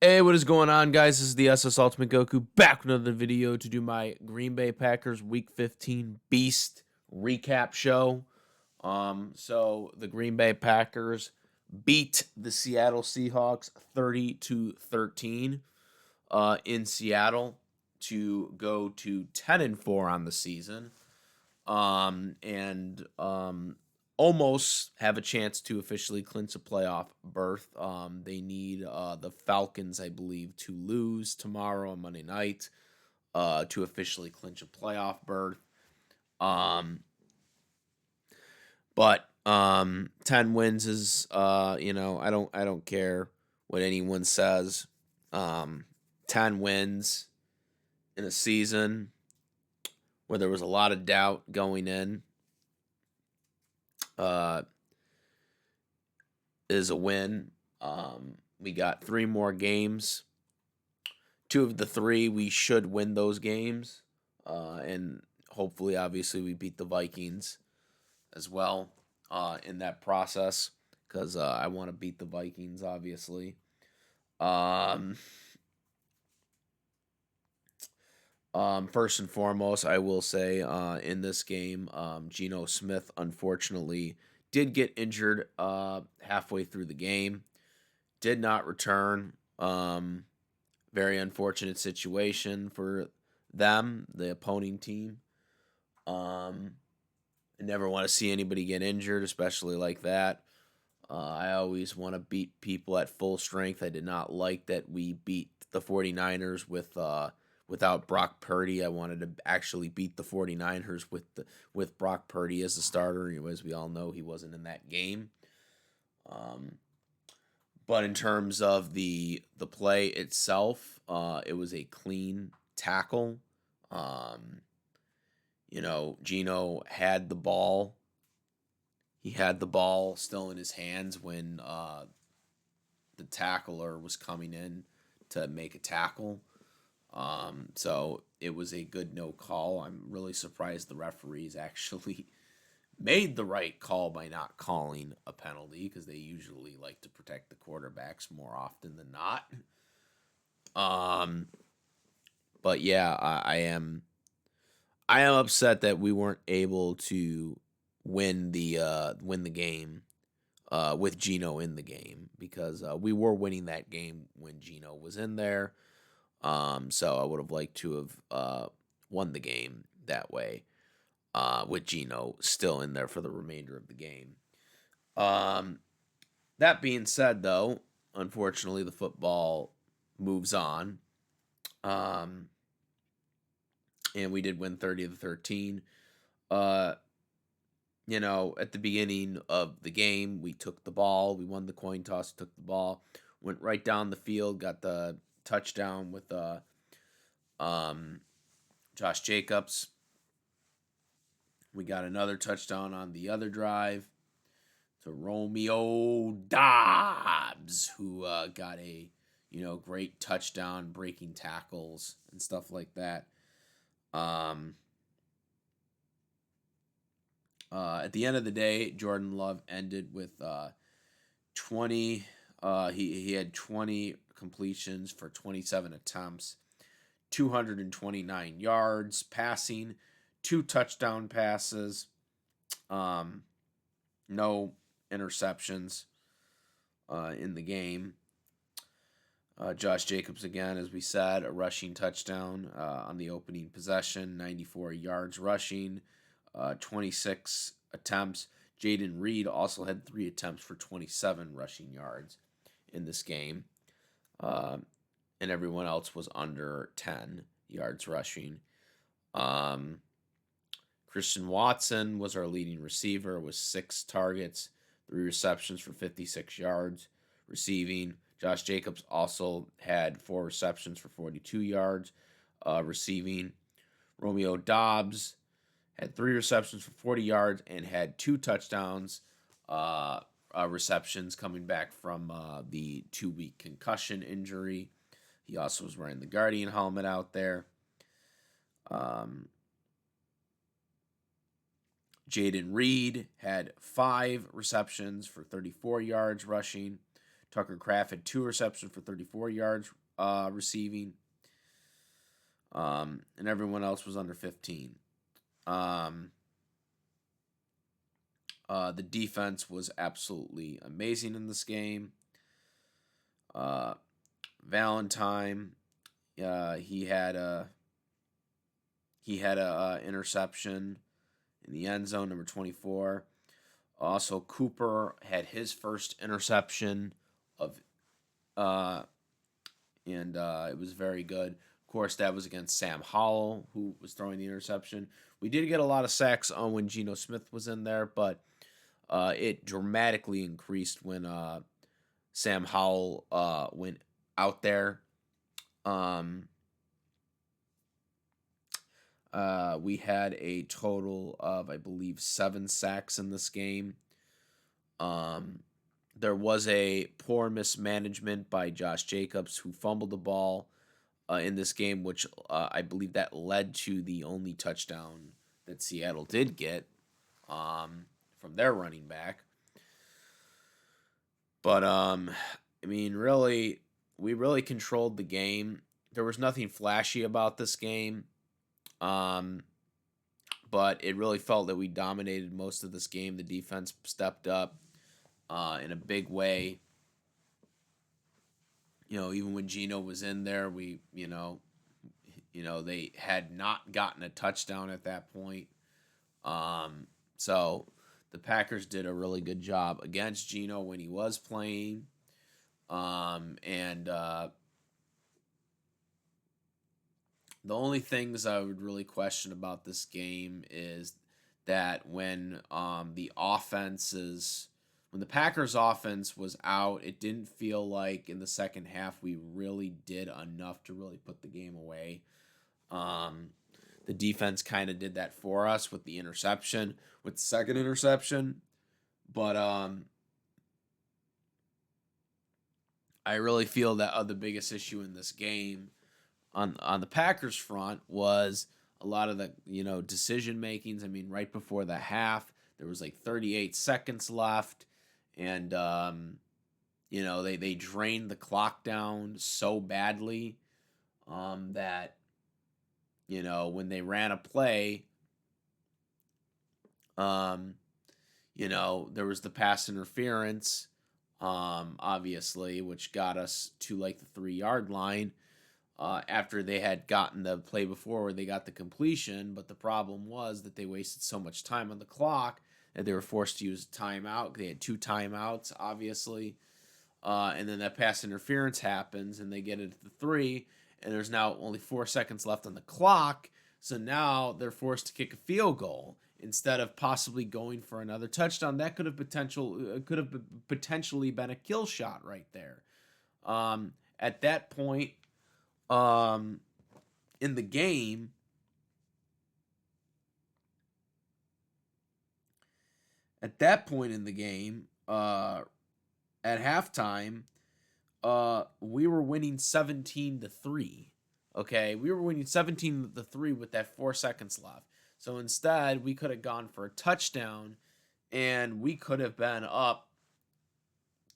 Hey, what is going on, guys? This is the SS Ultimate Goku back with another video to do my Green Bay Packers Week 15 Beast recap show. So the Green Bay Packers beat the Seattle Seahawks 30-13 in Seattle to go to 10-4 on the season. And almost have a chance to officially clinch a playoff berth. They need the Falcons, I believe, to lose tomorrow on Monday night to officially clinch a playoff berth. But 10 wins is I don't care what anyone says. 10 wins in a season where there was a lot of doubt going in is a win. We got 3 more games. 2 of the 3 we should win those games, and hopefully, obviously, we beat the Vikings as well in that process because I want to beat the Vikings, obviously. First and foremost, I will say in this game, Geno Smith unfortunately did get injured halfway through the game, did not return. Very unfortunate situation for them, the opposing team. I never want to see anybody get injured, especially like that. I always want to beat people at full strength. I did not like that we beat the 49ers without Brock Purdy. I wanted to actually beat the 49ers with Brock Purdy as the starter. As we all know, he wasn't in that game. But in terms of the play itself, it was a clean tackle. Geno had the ball. He had the ball still in his hands when the tackler was coming in to make a tackle. So it was a good no call. I'm really surprised the referees actually made the right call by not calling a penalty because they usually like to protect the quarterbacks more often than not. But yeah, I am upset that we weren't able to win the game with Geno in the game because we were winning that game when Geno was in there. So I would have liked to have won the game that way with Geno still in there for the remainder of the game. That being said, though, unfortunately, the football moves on. And we did win 30-13. At the beginning of the game, we took the ball. We won the coin toss, took the ball, went right down the field, got the touchdown with Josh Jacobs. We got another touchdown on the other drive to Romeo Dobbs, who got a great touchdown, breaking tackles and stuff like that. At the end of the day, Jordan Love ended with 20. He had 20 completions for 27 attempts, 229 yards passing, 2 touchdown passes, no interceptions in the game. Josh Jacobs, again, as we said, a rushing touchdown on the opening possession, 94 yards rushing, 26 attempts. Jaden Reed also had 3 attempts for 27 rushing yards in this game. And everyone else was under 10 yards rushing. Christian Watson was our leading receiver with 6 targets, 3 receptions for 56 yards receiving. Josh Jacobs also had 4 receptions for 42 yards receiving. Romeo Dobbs had 3 receptions for 40 yards and had 2 touchdowns receptions coming back from the 2-week concussion injury. He also was wearing the Guardian helmet out there. Jaden Reed had 5 receptions for 34 yards rushing. Tucker Kraft had 2 receptions for 34 yards receiving. And everyone else was under 15. The defense was absolutely amazing in this game. Valentine, he had a interception in the end zone, number 24. Also, Cooper had his first interception of, and it was very good. Of course, that was against Sam Howell, who was throwing the interception. We did get a lot of sacks on when Geno Smith was in there, but it dramatically increased when Sam Howell went out there. We had a total of, I believe, 7 sacks in this game. There was a poor mismanagement by Josh Jacobs, who fumbled the ball in this game, which I believe that led to the only touchdown that Seattle did get from their running back. But, I mean, really, we really controlled the game. There was nothing flashy about this game. But it really felt that we dominated most of this game. The defense stepped up in a big way. Even when Geno was in there, they had not gotten a touchdown at that point. So the Packers did a really good job against Geno when he was playing. The only things I would really question about this game is that when the Packers offense was out, it didn't feel like in the second half we really did enough to really put the game away. The defense kind of did that for us with the second interception. But I really feel that the biggest issue in this game on the Packers front was a lot of the decision makings. I mean, right before the half, there was like 38 seconds left, and they drained the clock down so badly that when they ran a play, there was the pass interference, obviously, which got us to like the 3-yard line. After they had gotten the play before where they got the completion, but the problem was that they wasted so much time on the clock that they were forced to use a timeout. They had 2 timeouts, obviously, and then that pass interference happens, and they get it at the 3, and there's now only 4 seconds left on the clock, so now they're forced to kick a field goal instead of possibly going for another touchdown. That could have potentially been a kill shot right there. At that point, in the game, at halftime, we were winning 17-3. Okay, we were winning 17-3 with that 4 seconds left. So instead, we could have gone for a touchdown, and we could have been up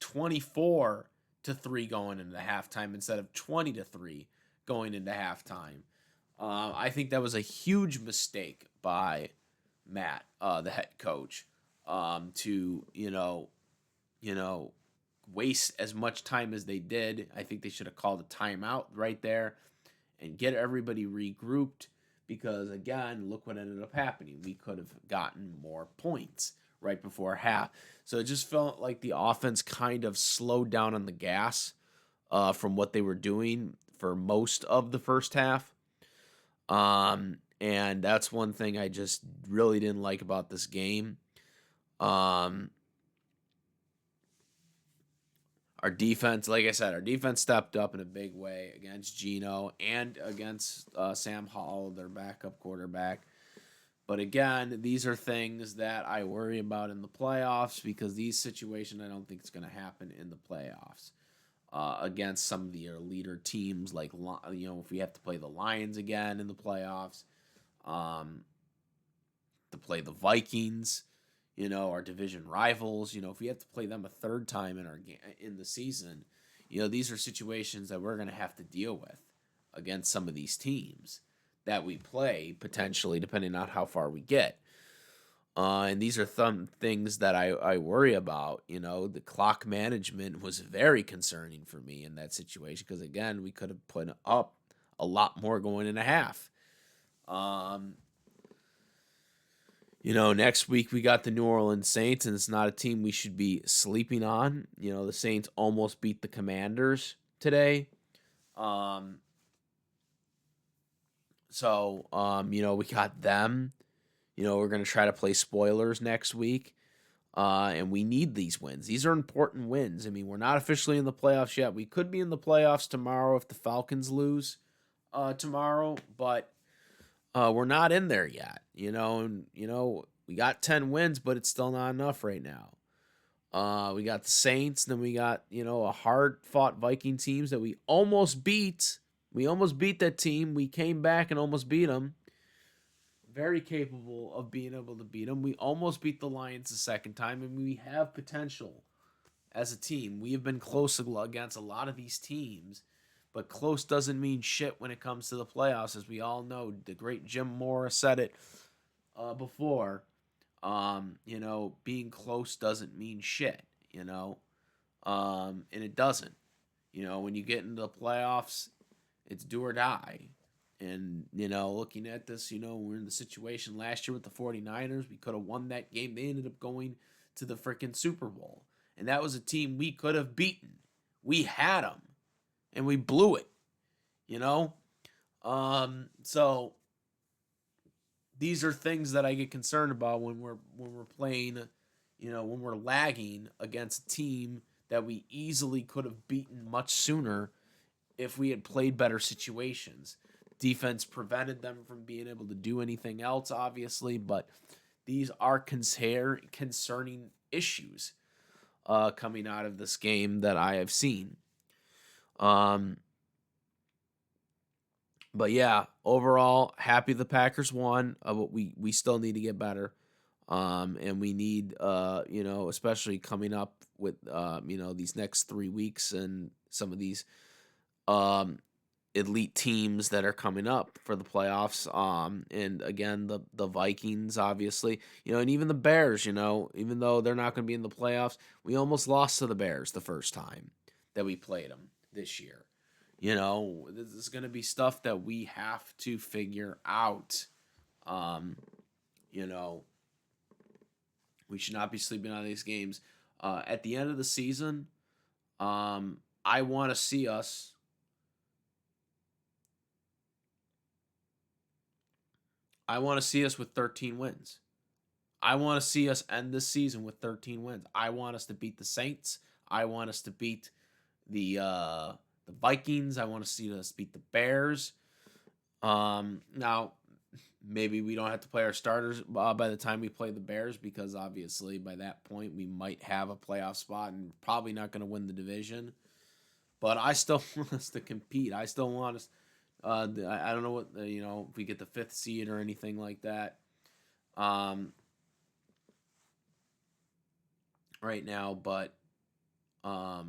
24-3 going into halftime instead of 20-3 going into halftime. I think that was a huge mistake by Matt, the head coach, to waste as much time as they did. I think they should have called a timeout right there and get everybody regrouped, because again, look what ended up happening. We could have gotten more points right before half. So it just felt like the offense kind of slowed down on the gas from what they were doing for most of the first half. And that's one thing I just really didn't like about this game. Our defense, like I said, stepped up in a big way against Geno and against Sam Howell, their backup quarterback. But again, these are things that I worry about in the playoffs, because these situations I don't think it's going to happen in the playoffs. Against some of the leader teams, like if we have to play the Lions again in the playoffs, to play the Vikings, our division rivals. If we have to play them a third time in the season, these are situations that we're going to have to deal with against some of these teams that we play potentially, depending on how far we get. And these are some things that I worry about. The clock management was very concerning for me in that situation because, again, we could have put up a lot more going in a half. Next week we got the New Orleans Saints, and it's not a team we should be sleeping on. The Saints almost beat the Commanders today. We got them. We're going to try to play spoilers next week. And we need these wins. These are important wins. I mean, we're not officially in the playoffs yet. We could be in the playoffs tomorrow if the Falcons lose tomorrow, but we're not in there yet. We got 10 wins, but it's still not enough right now. We got the Saints, then we got, a hard-fought Viking teams that we almost beat. We almost beat that team. We came back and almost beat them. Very capable of being able to beat them. We almost beat the Lions the second time, and we have potential as a team. We have been close against a lot of these teams, but close doesn't mean shit when it comes to the playoffs, as we all know. The great Jim Mora said it before. Being close doesn't mean shit, and it doesn't. When you get into the playoffs, it's do or die. And, looking at this, we're in the situation last year with the 49ers. We could have won that game. They ended up going to the freaking Super Bowl. And that was a team we could have beaten. We had them. And we blew it. So these are things that I get concerned about when we're playing, when we're lagging against a team that we easily could have beaten much sooner if we had played better situations. Defense prevented them from being able to do anything else, obviously, but these are concerning issues coming out of this game that I have seen. But yeah, overall, happy the Packers won. But we still need to get better, and we need, especially coming up with, these next 3 weeks and some of these elite teams that are coming up for the playoffs. And again, the Vikings, obviously, and even the Bears, even though they're not going to be in the playoffs, we almost lost to the Bears the first time that we played them this year. This is going to be stuff that we have to figure out. We should not be sleeping on these games. At the end of the season, I want to see us with 13 wins. I want to see us end this season with 13 wins. I want us to beat the Saints. I want us to beat the Vikings. I want to see us beat the Bears. Now, maybe we don't have to play our starters by the time we play the Bears, because obviously by that point we might have a playoff spot and probably not going to win the division. But I still want us to compete. I still want us. I don't know what if we get the 5th seed or anything like that. Right now, but I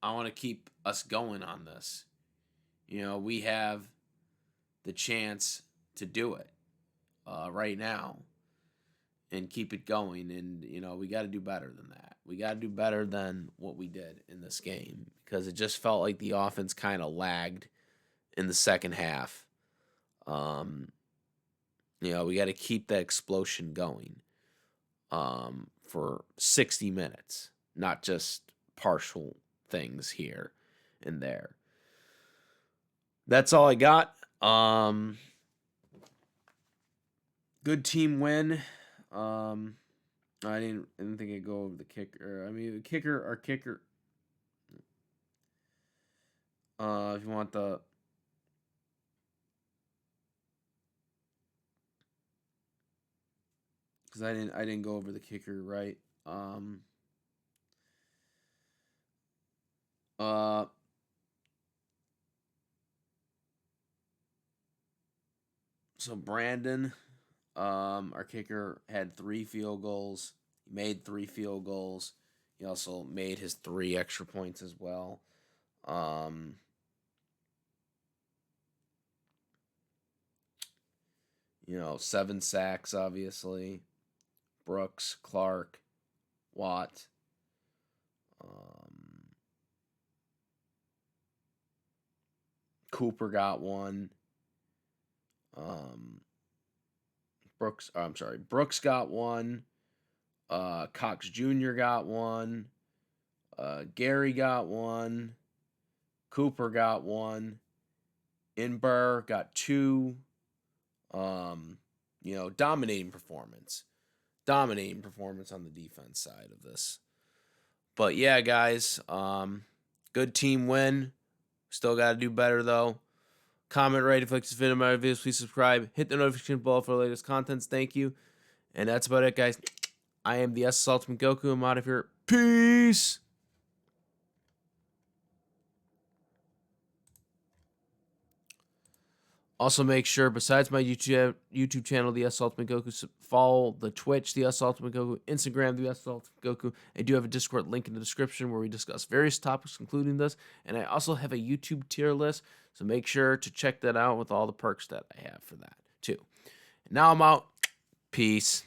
want to keep us going on this. We have the chance to do it right now and keep it going, and we got to do better than that. We got to do better than what we did in this game, because it just felt like the offense kind of lagged in the second half. We got to keep that explosion going for 60 minutes, not just partial things here and there. That's all I got. Good team win. I didn't think I'd go over the kicker. I mean, our kicker. If you want the. Because I didn't go over the kicker, right? So Brandon Our kicker had 3 field goals. He made 3 field goals. He also made his 3 extra points as well. 7 sacks, obviously. Brooks, Clark, Watt. Cooper got 1. Brooks got 1. Cox Jr. got 1. Gary got 1. Cooper got 1. Inber got 2. Dominating performance. Dominating performance on the defense side of this. But yeah, guys, good team win. Still got to do better, though. Comment, rate, if you like this video, my videos, please subscribe. Hit the notification bell for the latest contents. Thank you. And that's about it, guys. I am the SS Ultimate Goku. I'm out of here. Peace. Also, make sure, besides my YouTube channel, the SS Ultimate Goku, follow the Twitch, the SS Ultimate Goku, Instagram, the SS Ultimate Goku. I do have a Discord link in the description where we discuss various topics, including this. And I also have a YouTube tier list, so make sure to check that out with all the perks that I have for that, too. And now I'm out. Peace.